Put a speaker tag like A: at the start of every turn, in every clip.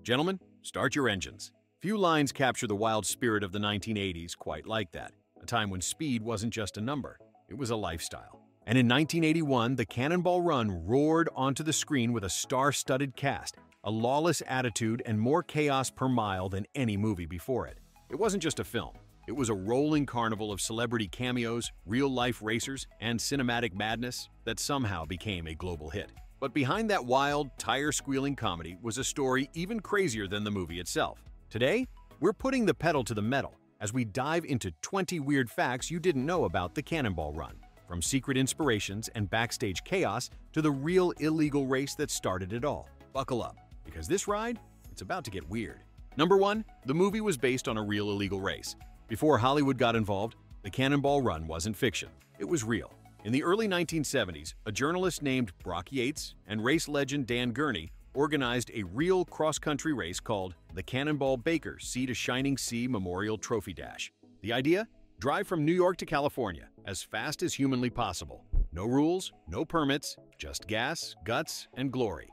A: Gentlemen, start your engines. Few lines capture the wild spirit of the 1980s quite like that, a time when speed wasn't just a number, it was a lifestyle. And in 1981, the Cannonball Run roared onto the screen with a star-studded cast, a lawless attitude, and more chaos per mile than any movie before it. It wasn't just a film. It was a rolling carnival of celebrity cameos, real-life racers, and cinematic madness that somehow became a global hit. But behind that wild, tire-squealing comedy was a story even crazier than the movie itself. Today, we're putting the pedal to the metal as we dive into 20 weird facts you didn't know about the Cannonball Run, from secret inspirations and backstage chaos to the real illegal race that started it all. Buckle up, because this ride, it's about to get weird. Number 1, the movie was based on a real illegal race. Before Hollywood got involved, the Cannonball Run wasn't fiction. It was real. In the early 1970s, a journalist named Brock Yates and race legend Dan Gurney organized a real cross-country race called the Cannonball Baker Sea to Shining Sea Memorial Trophy Dash. The idea? Drive from New York to California as fast as humanly possible. No rules, no permits, just gas, guts, and glory.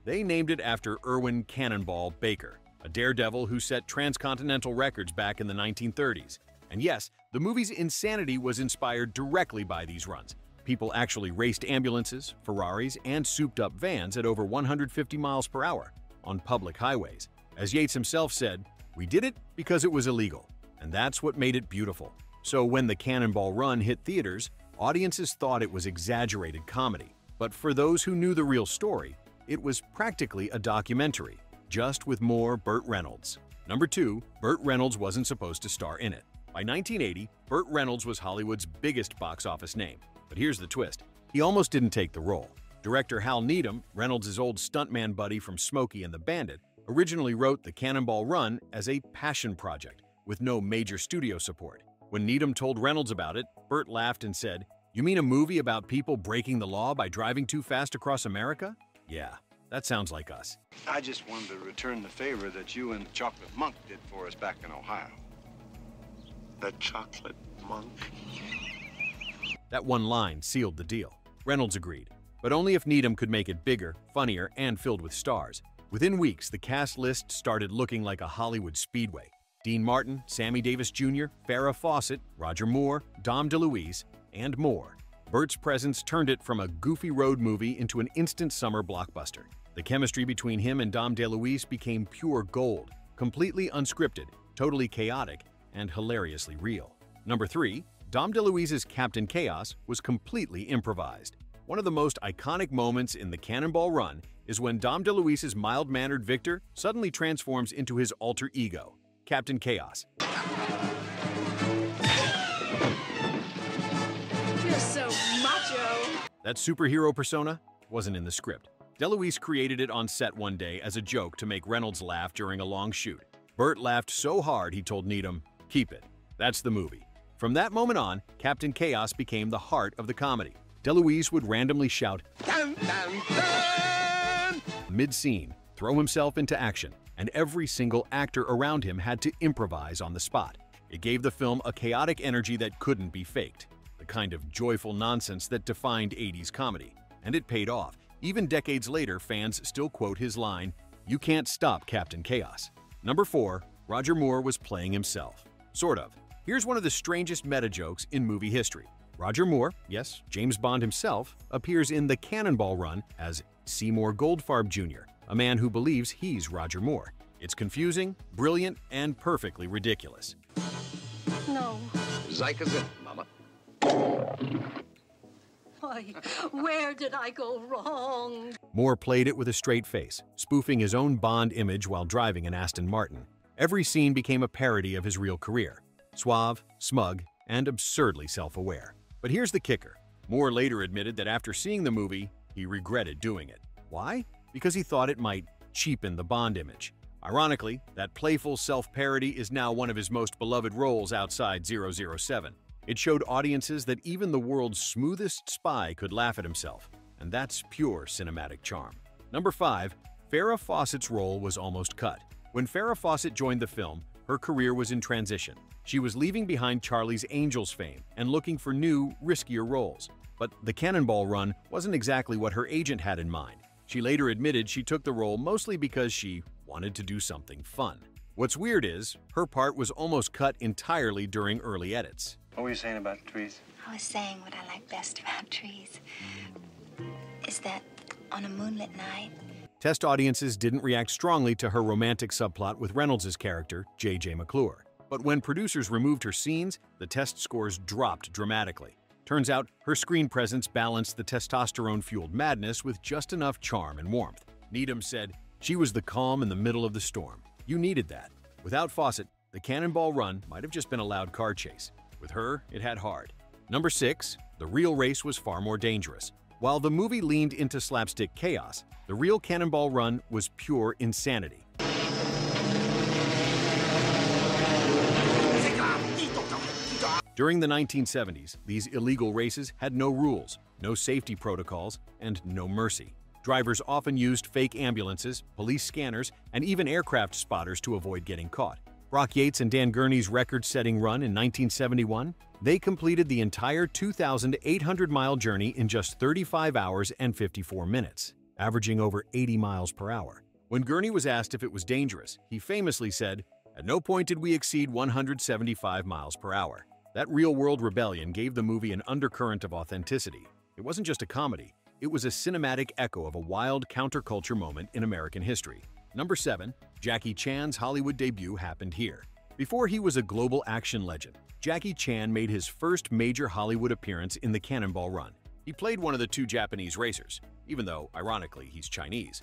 A: They named it after Irwin Cannonball Baker, a daredevil who set transcontinental records back in the 1930s. And yes, the movie's insanity was inspired directly by these runs. People actually raced ambulances, Ferraris, and souped-up vans at over 150 miles per hour on public highways. As Yates himself said, "We did it because it was illegal, and that's what made it beautiful." So when the Cannonball Run hit theaters, audiences thought it was exaggerated comedy. But for those who knew the real story, it was practically a documentary, just with more Burt Reynolds. Number 2, Burt Reynolds wasn't supposed to star in it. By 1980, Burt Reynolds was Hollywood's biggest box office name. But here's the twist. He almost didn't take the role. Director Hal Needham, Reynolds' old stuntman buddy from Smokey and the Bandit, originally wrote the Cannonball Run as a passion project, with no major studio support. When Needham told Reynolds about it, Burt laughed and said, "You mean a movie about people breaking the law by driving too fast across America? Yeah, that sounds like us."
B: I just wanted to return the favor that you and Chocolate Monk did for us back in Ohio.
C: The Chocolate Monk?
A: That one line sealed the deal. Reynolds agreed, but only if Needham could make it bigger, funnier, and filled with stars. Within weeks, the cast list started looking like a Hollywood speedway. Dean Martin, Sammy Davis Jr., Farrah Fawcett, Roger Moore, Dom DeLuise, and more. Burt's presence turned it from a goofy road movie into an instant summer blockbuster. The chemistry between him and Dom DeLuise became pure gold, completely unscripted, totally chaotic, and hilariously real. Number 3, Dom DeLuise's Captain Chaos was completely improvised. One of the most iconic moments in the Cannonball Run is when Dom DeLuise's mild-mannered Victor suddenly transforms into his alter ego, Captain Chaos.
D: You're so macho.
A: That superhero persona wasn't in the script. DeLuise created it on set one day as a joke to make Reynolds laugh during a long shoot. Burt laughed so hard he told Needham, "Keep it. That's the movie." From that moment on, Captain Chaos became the heart of the comedy. DeLuise would randomly shout, "Dun, dun, dun!" mid-scene, throw himself into action, and every single actor around him had to improvise on the spot. It gave the film a chaotic energy that couldn't be faked, the kind of joyful nonsense that defined 80s comedy. And it paid off. Even decades later, fans still quote his line, "You can't stop Captain Chaos." Number 4, Roger Moore was playing himself. Sort of. Here's one of the strangest meta-jokes in movie history. Roger Moore, yes, James Bond himself, appears in the Cannonball Run as Seymour Goldfarb Jr., a man who believes he's Roger Moore. It's confusing, brilliant, and perfectly ridiculous.
D: No.
C: Zyka's in, Mama.
D: Why, where did I go wrong?
A: Moore played it with a straight face, spoofing his own Bond image while driving an Aston Martin. Every scene became a parody of his real career. Suave, smug, and absurdly self-aware. But here's the kicker. Moore later admitted that after seeing the movie, he regretted doing it. Why? Because he thought it might cheapen the Bond image. Ironically, that playful self-parody is now one of his most beloved roles outside 007. It showed audiences that even the world's smoothest spy could laugh at himself, and that's pure cinematic charm. Number 5, Farrah Fawcett's role was almost cut. When Farrah Fawcett joined the film, her career was in transition. She was leaving behind Charlie's Angels fame and looking for new, riskier roles. But the Cannonball Run wasn't exactly what her agent had in mind. She later admitted she took the role mostly because she wanted to do something fun. What's weird is, her part was almost cut entirely during early edits.
B: What were you saying about trees?
E: I was saying what I like best about trees is that on a moonlit night,
A: Test audiences didn't react strongly to her romantic subplot with Reynolds' character, J.J. McClure. But when producers removed her scenes, the test scores dropped dramatically. Turns out, her screen presence balanced the testosterone-fueled madness with just enough charm and warmth. Needham said, "She was the calm in the middle of the storm. You needed that." Without Fawcett, the Cannonball Run might have just been a loud car chase. With her, it had hard. Number 6, the real race was far more dangerous. While the movie leaned into slapstick chaos, the real Cannonball Run was pure insanity. During the 1970s, these illegal races had no rules, no safety protocols, and no mercy. Drivers often used fake ambulances, police scanners, and even aircraft spotters to avoid getting caught. Brock Yates and Dan Gurney's record-setting run in 1971, they completed the entire 2,800-mile journey in just 35 hours and 54 minutes, averaging over 80 miles per hour. When Gurney was asked if it was dangerous, he famously said, "At no point did we exceed 175 miles per hour." That real-world rebellion gave the movie an undercurrent of authenticity. It wasn't just a comedy, it was a cinematic echo of a wild counterculture moment in American history. Number 7, Jackie Chan's Hollywood debut happened here. Before he was a global action legend, Jackie Chan made his first major Hollywood appearance in the Cannonball Run. He played one of the 2 Japanese racers, even though, ironically, he's Chinese.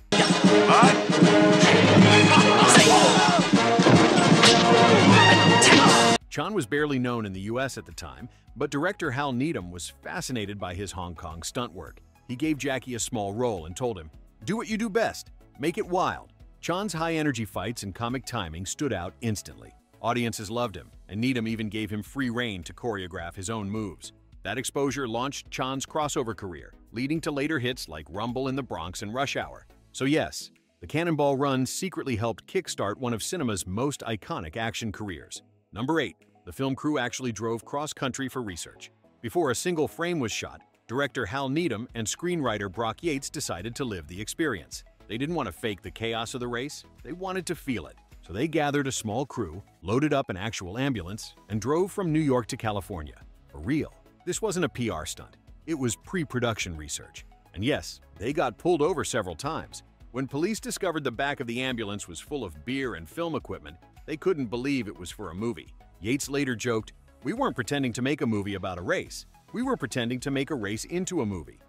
A: Chan was barely known in the US at the time, but director Hal Needham was fascinated by his Hong Kong stunt work. He gave Jackie a small role and told him, "Do what you do best, make it wild." Chan's high-energy fights and comic timing stood out instantly. Audiences loved him, and Needham even gave him free rein to choreograph his own moves. That exposure launched Chan's crossover career, leading to later hits like Rumble in the Bronx and Rush Hour. So yes, the Cannonball Run secretly helped kickstart one of cinema's most iconic action careers. Number 8, the film crew actually drove cross-country for research. Before a single frame was shot, director Hal Needham and screenwriter Brock Yates decided to live the experience. They didn't want to fake the chaos of the race, they wanted to feel it. So they gathered a small crew, loaded up an actual ambulance, and drove from New York to California. For real. This wasn't a PR stunt. It was pre-production research. And yes, they got pulled over several times. When police discovered the back of the ambulance was full of beer and film equipment, they couldn't believe it was for a movie. Yates later joked, "We weren't pretending to make a movie about a race. We were pretending to make a race into a movie."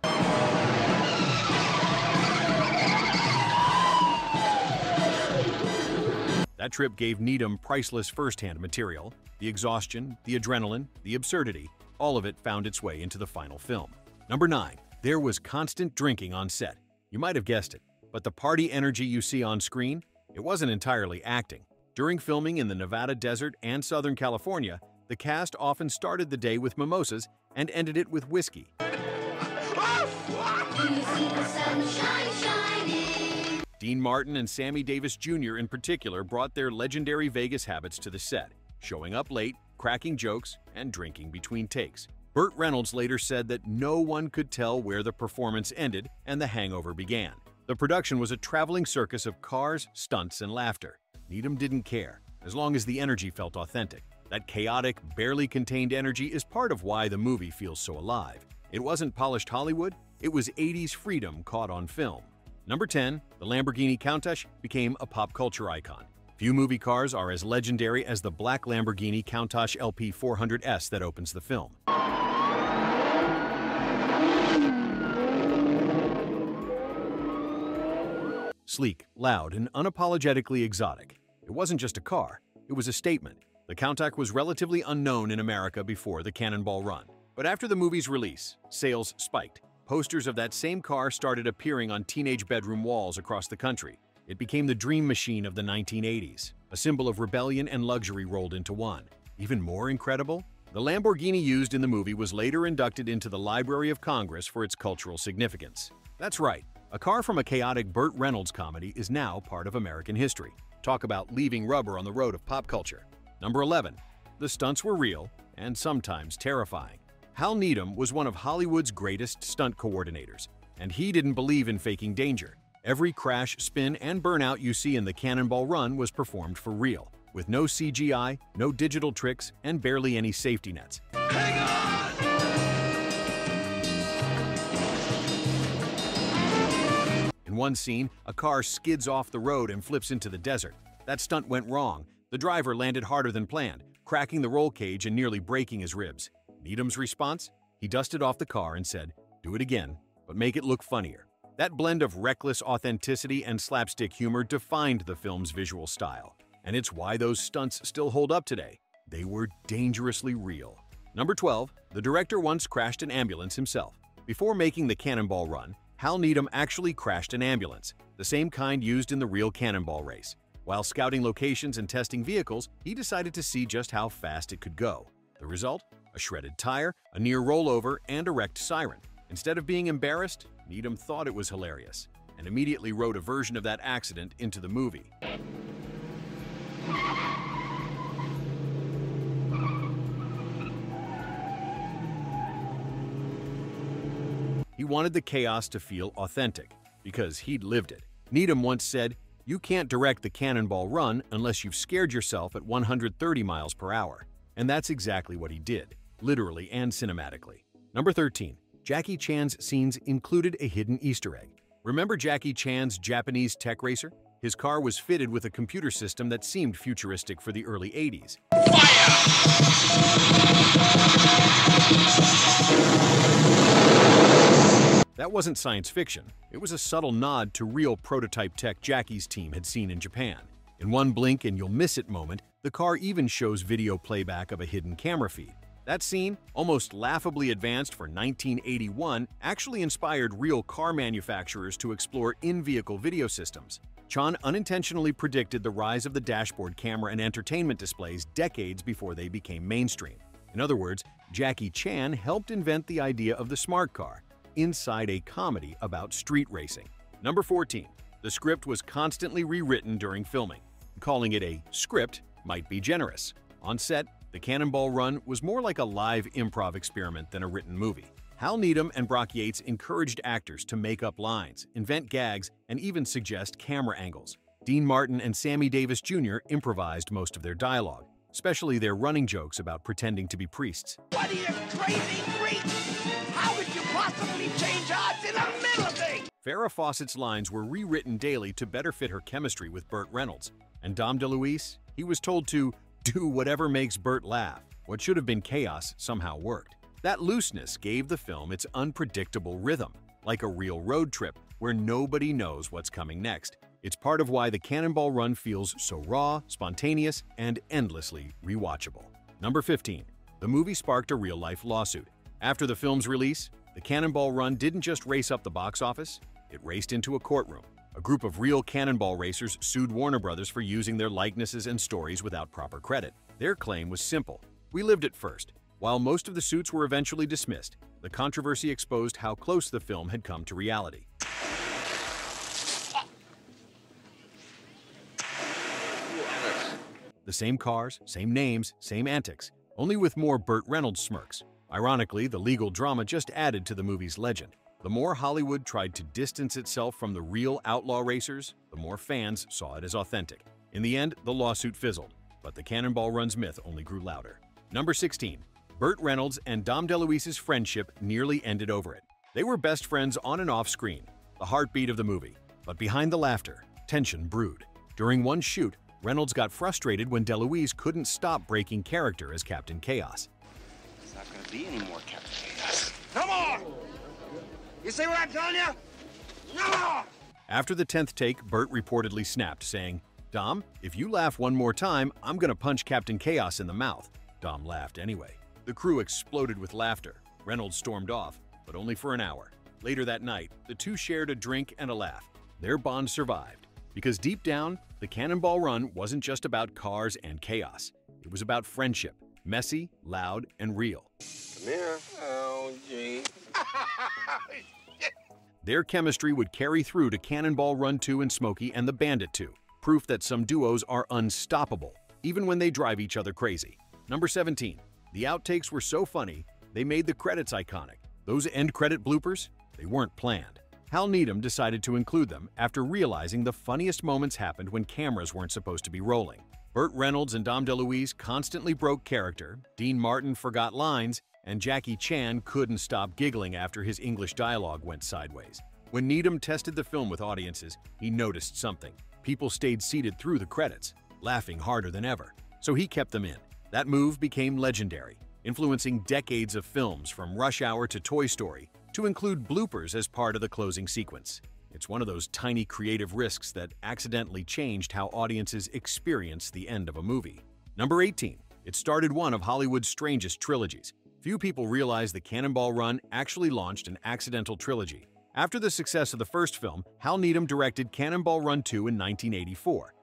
A: That trip gave Needham priceless first-hand material. The exhaustion, the adrenaline, the absurdity, all of it found its way into the final film. Number 9, there was constant drinking on set. You might have guessed it, but the party energy you see on screen, it wasn't entirely acting. During filming in the Nevada desert and Southern California, the cast often started the day with mimosas and ended it with whiskey. Dean Martin and Sammy Davis Jr. in particular brought their legendary Vegas habits to the set, showing up late, cracking jokes, and drinking between takes. Burt Reynolds later said that no one could tell where the performance ended and the hangover began. The production was a traveling circus of cars, stunts, and laughter. Needham didn't care, as long as the energy felt authentic. That chaotic, barely contained energy is part of why the movie feels so alive. It wasn't polished Hollywood, it was 80s freedom caught on film. Number 10, the Lamborghini Countach became a pop culture icon. Few movie cars are as legendary as the black Lamborghini Countach LP 400S that opens the film. Sleek, loud, and unapologetically exotic. It wasn't just a car, it was a statement. The Countach was relatively unknown in America before the Cannonball Run. But after the movie's release, sales spiked. Posters of that same car started appearing on teenage bedroom walls across the country. It became the dream machine of the 1980s, a symbol of rebellion and luxury rolled into one. Even more incredible, the Lamborghini used in the movie was later inducted into the Library of Congress for its cultural significance. That's right, a car from a chaotic Burt Reynolds comedy is now part of American history. Talk about leaving rubber on the road of pop culture. Number 11. the stunts were real and sometimes terrifying. Hal Needham was one of Hollywood's greatest stunt coordinators, and he didn't believe in faking danger. Every crash, spin, and burnout you see in the Cannonball Run was performed for real, with no CGI, no digital tricks, and barely any safety nets.
C: Hang on!
A: In one scene, a car skids off the road and flips into the desert. That stunt went wrong. The driver landed harder than planned, cracking the roll cage and nearly breaking his ribs. Needham's response? He dusted off the car and said, "Do it again, but make it look funnier." That blend of reckless authenticity and slapstick humor defined the film's visual style. And it's why those stunts still hold up today. They were dangerously real. Number 12, the director once crashed an ambulance himself. Before making the Cannonball Run, Hal Needham actually crashed an ambulance, the same kind used in the real Cannonball race. While scouting locations and testing vehicles, he decided to see just how fast it could go. The result? A shredded tire, a near rollover, and a wrecked siren. Instead of being embarrassed, Needham thought it was hilarious and immediately wrote a version of that accident into the movie. He wanted the chaos to feel authentic because he'd lived it. Needham once said, "You can't direct the Cannonball Run unless you've scared yourself at 130 miles per hour." And that's exactly what he did, literally and cinematically. Number 13. Jackie Chan's scenes included a hidden Easter egg. Remember Jackie Chan's Japanese tech racer? His car was fitted with a computer system that seemed futuristic for the early 80s. That wasn't science fiction. It was a subtle nod to real prototype tech Jackie's team had seen in Japan. In one blink and you'll miss it moment, the car even shows video playback of a hidden camera feed. That scene, almost laughably advanced for 1981, actually inspired real car manufacturers to explore in-vehicle video systems. Chan unintentionally predicted the rise of the dashboard camera and entertainment displays decades before they became mainstream. In other words, Jackie Chan helped invent the idea of the smart car inside a comedy about street racing. Number 14. The script was constantly rewritten during filming. Calling it a script might be generous. On set, the Cannonball Run was more like a live improv experiment than a written movie. Hal Needham and Brock Yates encouraged actors to make up lines, invent gags, and even suggest camera angles. Dean Martin and Sammy Davis Jr. improvised most of their dialogue, especially their running jokes about pretending to be priests.
F: What are you, crazy freak? How could you possibly change odds in the middle of things?
A: Farrah Fawcett's lines were rewritten daily to better fit her chemistry with Burt Reynolds. And Dom DeLuise, he was told to do whatever makes Burt laugh. What should have been chaos somehow worked. That looseness gave the film its unpredictable rhythm, like a real road trip where nobody knows what's coming next. It's part of why the Cannonball Run feels so raw, spontaneous, and endlessly rewatchable. Number 15. The movie sparked a real-life lawsuit. After the film's release, the Cannonball Run didn't just race up the box office, it raced into a courtroom. A group of real cannonball racers sued Warner Brothers for using their likenesses and stories without proper credit. Their claim was simple: "We lived it first." While most of the suits were eventually dismissed, the controversy exposed how close the film had come to reality. The same cars, same names, same antics, only with more Burt Reynolds smirks. Ironically, the legal drama just added to the movie's legend. The more Hollywood tried to distance itself from the real outlaw racers, the more fans saw it as authentic. In the end, the lawsuit fizzled, but the Cannonball Run's myth only grew louder. Number 16. Burt Reynolds and Dom DeLuise's friendship nearly ended over it. They were best friends on and off screen, the heartbeat of the movie. But behind the laughter, tension brewed. During one shoot, Reynolds got frustrated when DeLuise couldn't stop breaking character as Captain Chaos.
B: There's not going to be any more Captain Chaos.
F: Come on! You see what I'm telling you? No!
A: After the 10th take, Burt reportedly snapped, saying, "Dom, if you laugh one more time, I'm gonna punch Captain Chaos in the mouth." Dom laughed anyway. The crew exploded with laughter. Reynolds stormed off, but only for an hour. Later that night, the two shared a drink and a laugh. Their bond survived, because deep down, the Cannonball Run wasn't just about cars and chaos. It was about friendship, messy, loud, and real.
C: Come here. Oh, gee.
A: Their chemistry would carry through to Cannonball Run 2 and Smokey and the Bandit 2, proof that some duos are unstoppable, even when they drive each other crazy. Number 17. The outtakes were so funny, they made the credits iconic. Those end-credit bloopers, they weren't planned. Hal Needham decided to include them after realizing the funniest moments happened when cameras weren't supposed to be rolling. Burt Reynolds and Dom DeLuise constantly broke character, Dean Martin forgot lines, and Jackie Chan couldn't stop giggling after his English dialogue went sideways. When Needham tested the film with audiences, he noticed something. People stayed seated through the credits, laughing harder than ever. So he kept them in. That move became legendary, influencing decades of films from Rush Hour to Toy Story to include bloopers as part of the closing sequence. It's one of those tiny creative risks that accidentally changed how audiences experience the end of a movie. Number 18. It started one of Hollywood's strangest trilogies. Few people realize the Cannonball Run actually launched an accidental trilogy. After the success of the first film, Hal Needham directed Cannonball Run 2 in 1984.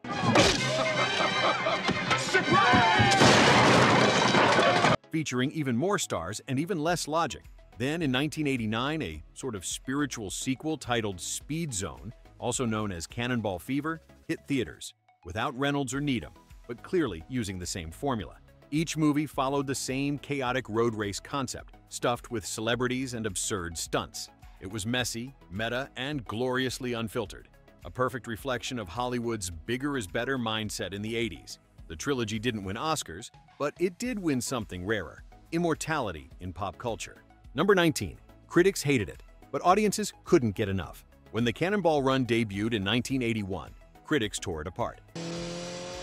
A: Featuring even more stars and even less logic. Then in 1989, a sort of spiritual sequel titled Speed Zone, also known as Cannonball Fever, hit theaters, without Reynolds or Needham, but clearly using the same formula. Each movie followed the same chaotic road race concept, stuffed with celebrities and absurd stunts. It was messy, meta, and gloriously unfiltered, a perfect reflection of Hollywood's bigger is better mindset in the 80s. The trilogy didn't win Oscars, but it did win something rarer: immortality in pop culture. Number 19. Critics hated it, but audiences couldn't get enough. When the Cannonball Run debuted in 1981, critics tore it apart.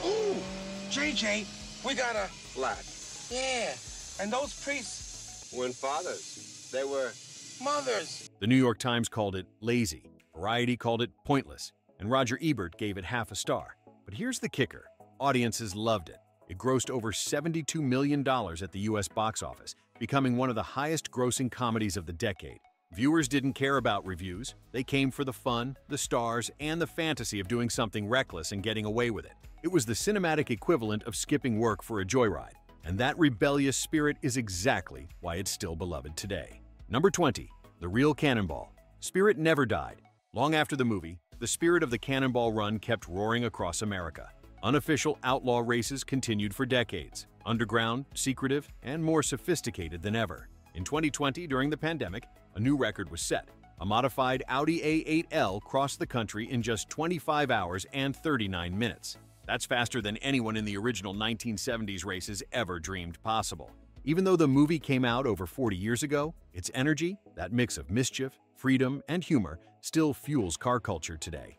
C: Ooh, JJ, we got a flat. Yeah, and those priests weren't fathers. They were mothers.
A: The New York Times called it lazy, Variety called it pointless, and Roger Ebert gave it half a star. But here's the kicker. Audiences loved it. It grossed over $72 million at the US box office, becoming one of the highest-grossing comedies of the decade. Viewers didn't care about reviews. They came for the fun, the stars, and the fantasy of doing something reckless and getting away with it. It was the cinematic equivalent of skipping work for a joyride, and that rebellious spirit is exactly why it's still beloved today. Number 20. The Real Cannonball. Spirit never died. Long after the movie, the spirit of the Cannonball Run kept roaring across America. Unofficial outlaw races continued for decades, underground, secretive, and more sophisticated than ever. In 2020, during the pandemic, a new record was set. A modified Audi A8L crossed the country in just 25 hours and 39 minutes. That's faster than anyone in the original 1970s races ever dreamed possible. Even though the movie came out over 40 years ago, its energy, that mix of mischief, freedom, and humor, still fuels car culture today.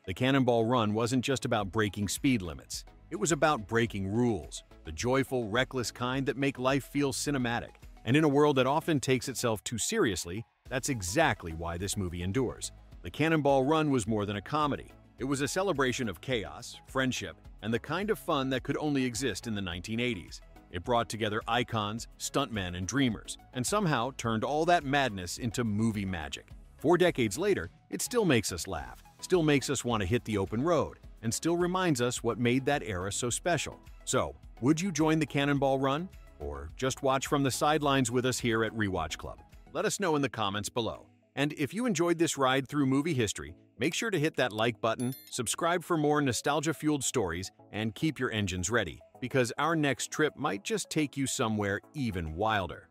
A: The Cannonball Run wasn't just about breaking speed limits. It was about breaking rules, the joyful, reckless kind that make life feel cinematic. And in a world that often takes itself too seriously, that's exactly why this movie endures. The Cannonball Run was more than a comedy. It was a celebration of chaos, friendship, and the kind of fun that could only exist in the 1980s. It brought together icons, stuntmen, and dreamers, and somehow turned all that madness into movie magic. 4 decades later, it still makes us laugh, still makes us want to hit the open road, and still reminds us what made that era so special. So, would you join the Cannonball Run? Or just watch from the sidelines with us here at Rewatch Club? Let us know in the comments below. And if you enjoyed this ride through movie history, make sure to hit that like button, subscribe for more nostalgia-fueled stories, and keep your engines ready, because our next trip might just take you somewhere even wilder.